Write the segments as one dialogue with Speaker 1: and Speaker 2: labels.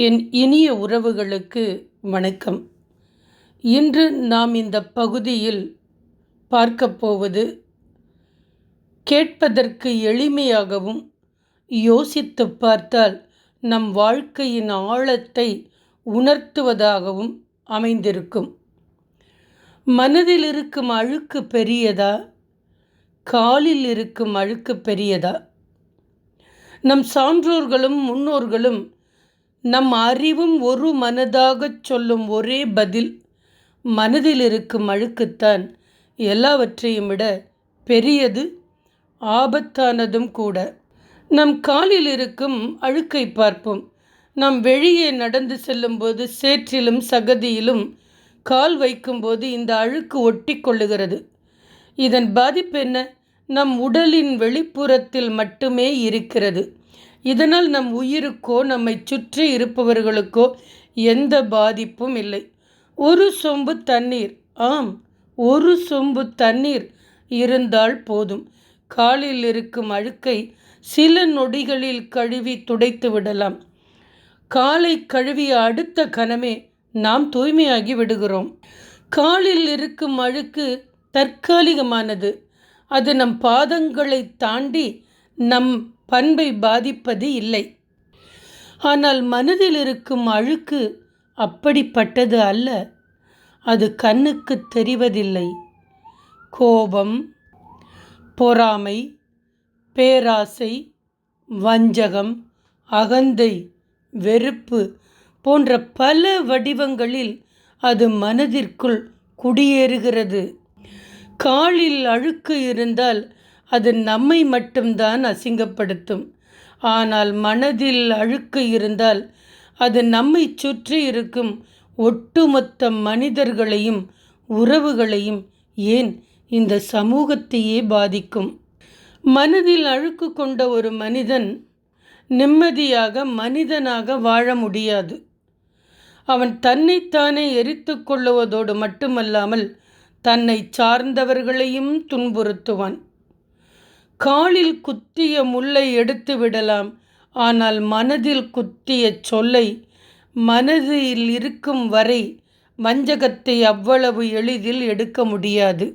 Speaker 1: என் இனிய உறவுகளுக்கு வணக்கம். இன்று நாம் இந்த பகுதியில் பார்க்கப் போவது, கேட்பதற்கு எளிமையாகவும் யோசித்து பார்த்தால் நம் வாழ்க்கையின் ஆழத்தை உணர்த்துவதாகவும் அமைந்திருக்கும். மனதில் இருக்கும் அழுக்கு பெரியதா, காலில் இருக்கும் அழுக்கு பெரியதா? நம் சான்றோர்களும் முன்னோர்களும் நம் அறிவும் ஒரு மனதாகச் சொல்லும் ஒரே பதில், மனதில் இருக்கும் அழுக்குத்தான் எல்லாவற்றையும் விட பெரியது, ஆபத்தானதும் கூட. நம் காலில் இருக்கும் அழுக்கை பார்ப்போம். நாம் வெளியே நடந்து செல்லும்போது சேற்றிலும் சகதியிலும் கால் வைக்கும்போது இந்த அழுக்கு ஒட்டி கொள்ளுகிறது. இதன் பாதிப்பு என்ன? நம் உடலின் வெளிப்புறத்தில் மட்டுமே இருக்கிறது. இதனால் நம் உயிருக்கோ நம்மை சுற்றி இருப்பவர்களுக்கோ எந்த பாதிப்பும் இல்லை. ஒரு சொம்பு தண்ணீர், ஒரு சொம்பு தண்ணீர் இருந்தால் போதும், காலில் இருக்கும் அழுக்கை சில நொடிகளில் கழுவி துடைத்து விடலாம். காலை கழுவிய அடுத்த கணமே நாம் தூய்மையாகி விடுகிறோம். காலில் இருக்கும் அழுக்கு தற்காலிகமானது. அது நம் பாதங்களை தாண்டி நம் பண்பை பாதிப்பது இல்லை. ஆனால் மனதில் இருக்கும் அழுக்கு அப்படிப்பட்டது அல்ல. அது கண்ணுக்கு தெரிவதில்லை. கோபம், பொறாமை, பேராசை, வஞ்சகம், அகந்தை, வெறுப்பு போன்ற பல வடிவங்களில் அது மனதிற்குள் குடியேறுகிறது. காலில் அழுக்கு இருந்தால் அது நம்மை மட்டும்தான் அசிங்கப்படுத்தும். ஆனால் மனதில் அழுக்கு இருந்தால் அது நம்மை சுற்றி இருக்கும் ஒட்டுமொத்த மனிதர்களையும் உறவுகளையும், ஏன் இந்த சமூகத்தையே பாதிக்கும். மனதில் அழுக்கு கொண்ட ஒரு மனிதன் நிம்மதியாக மனிதனாக வாழ முடியாது. அவன் தன்னைத்தானே எரித்து கொள்ளுவதோடு மட்டுமல்லாமல் தன்னை சார்ந்தவர்களையும் துன்புறுத்துவான். காலில் குத்திய முள்ளை எடுத்து விடலாம், ஆனால் மனதில் குத்திய சொல்லை, மனதில் இருக்கும் வரை வஞ்சகத்தை அவ்வளவு எளிதில் எடுக்க முடியாது.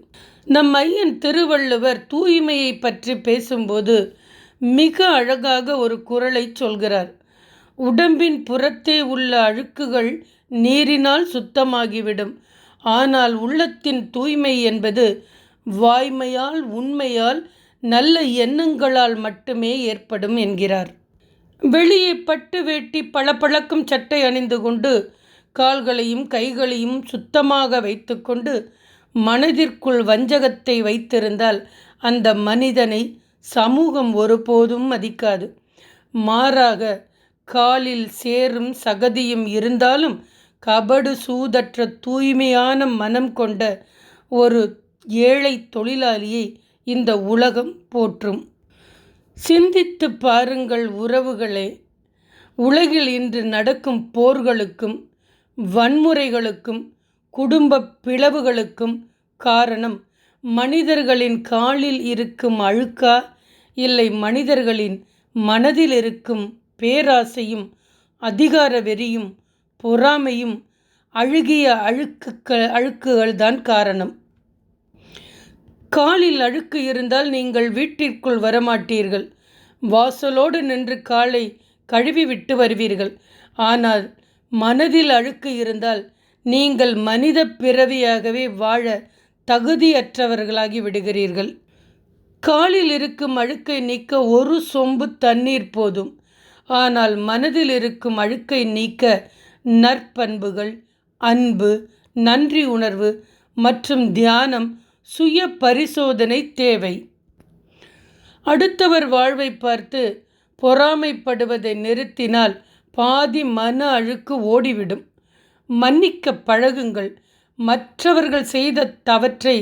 Speaker 1: நம் ஐயன் திருவள்ளுவர் தூய்மையை பற்றி பேசும்போது மிக அழகாக ஒரு குறளை சொல்கிறார். உடம்பின் புறத்தே உள்ள அழுக்குகள் நீரினால் சுத்தமாகிவிடும், ஆனால் உள்ளத்தின் தூய்மை என்பது வாய்மையால், உண்மையால், நல்ல எண்ணங்களால் மட்டுமே ஏற்படும் என்கிறார். வெளியே பட்டு வேட்டி பளபளக்கும் சட்டை அணிந்து கொண்டு கால்களையும் கைகளையும் சுத்தமாக வைத்துக்கொண்டு மனதிற்குள் வஞ்சகத்தை வைத்திருந்தால் அந்த மனிதனை சமூகம் ஒருபோதும் மதிக்காது. மாறாக காலில் சேரும் சகதியும் இருந்தாலும் கபடு சூதற்ற தூய்மையான மனம் கொண்ட ஒரு ஏழை தொழிலாளியை இந்த உலகம் போற்றும். சிந்தித்து பாருங்கள் உறவுகளே. உலகில் இன்று நடக்கும் போர்களுக்கும் வன்முறைகளுக்கும் குடும்ப பிளவுகளுக்கும் காரணம் மனிதர்களின் காலில் இருக்கும் அழுக்கா, இல்லை மனிதர்களின் மனதில் இருக்கும் பேராசையும் அதிகார வெறியும் பொறாமையும் அழுகிய அழுக்குகள் தான் காரணம். காலில் அழுக்கு இருந்தால் நீங்கள் வீட்டிற்குள் வரமாட்டீர்கள். வாசலோடு நின்று காலை கழுவி விட்டு வருவீர்கள். ஆனால் மனதில் அழுக்கு இருந்தால் நீங்கள் மனித பிறவியாகவே வாழ தகுதியற்றவர்களாகி விடுகிறீர்கள். காலில் இருக்கும் அழுக்கை நீக்க ஒரு சொம்பு தண்ணீர் போதும். ஆனால் மனதில் இருக்கும் அழுக்கை நீக்க நற்பண்புகள், அன்பு, நன்றி உணர்வு மற்றும் தியானம், சுய பரிசோதனை தேவை. அடுத்தவர் வாழ்வை பார்த்து பொறாமைப்படுவதை நிறுத்தினால் பாதி மன அழுக்கு ஓடிவிடும். மன்னிக்க பழகுங்கள். மற்றவர்கள் செய்த தவற்றை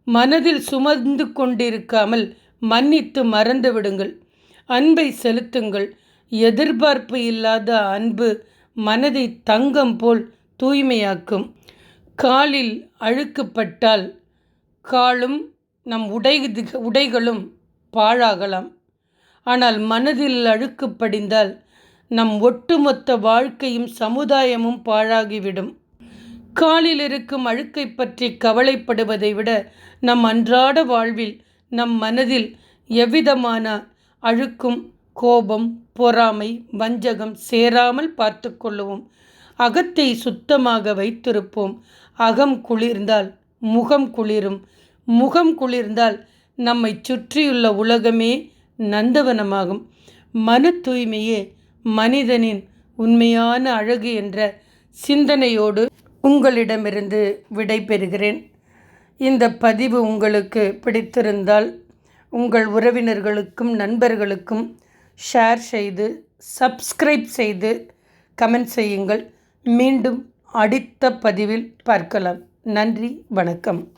Speaker 1: மனதில் சுமந்து கொண்டிருக்காமல் மன்னித்து மறந்து விடுங்கள். அன்பை செலுத்துங்கள். எதிர்பார்ப்பு இல்லாத அன்பு மனதை தங்கம் போல் தூய்மையாக்கும். காலில் அழுக்குப்பட்டால் காலும் நம் உடைகளும் பாழாகலாம். ஆனால் மனதில் அழுக்கு படிந்தால் நம் ஒட்டுமொத்த வாழ்க்கையும் சமுதாயமும் பாழாகிவிடும். காலில் இருக்கும் அழுக்கை பற்றி கவலைப்படுவதை விட நம் அன்றாட வாழ்வில் நம் மனதில் எவ்விதமான அழுக்கும், கோபம், பொறாமை, வஞ்சகம் சேராமல் பார்த்து கொள்ளுவோம். அகத்தை சுத்தமாக வைத்திருப்போம். அகம் குளிர்ந்தால் முகம் குளிரும். முகம் குளிர்ந்தால் நம்மை சுற்றியுள்ள உலகமே நந்தவனமாகும். மன தூய்மையே மனிதனின் உண்மையான அழகு என்ற சிந்தனையோடு உங்களிடமிருந்து விடை பெறுகிறேன். இந்த பதிவு உங்களுக்கு பிடித்திருந்தால் உங்கள் உறவினர்களுக்கும் நண்பர்களுக்கும் ஷேர் செய்து, சப்ஸ்கிரைப் செய்து, கமெண்ட் செய்யுங்கள். மீண்டும் அடுத்த பதிவில் பார்க்கலாம். நன்றி, வணக்கம்.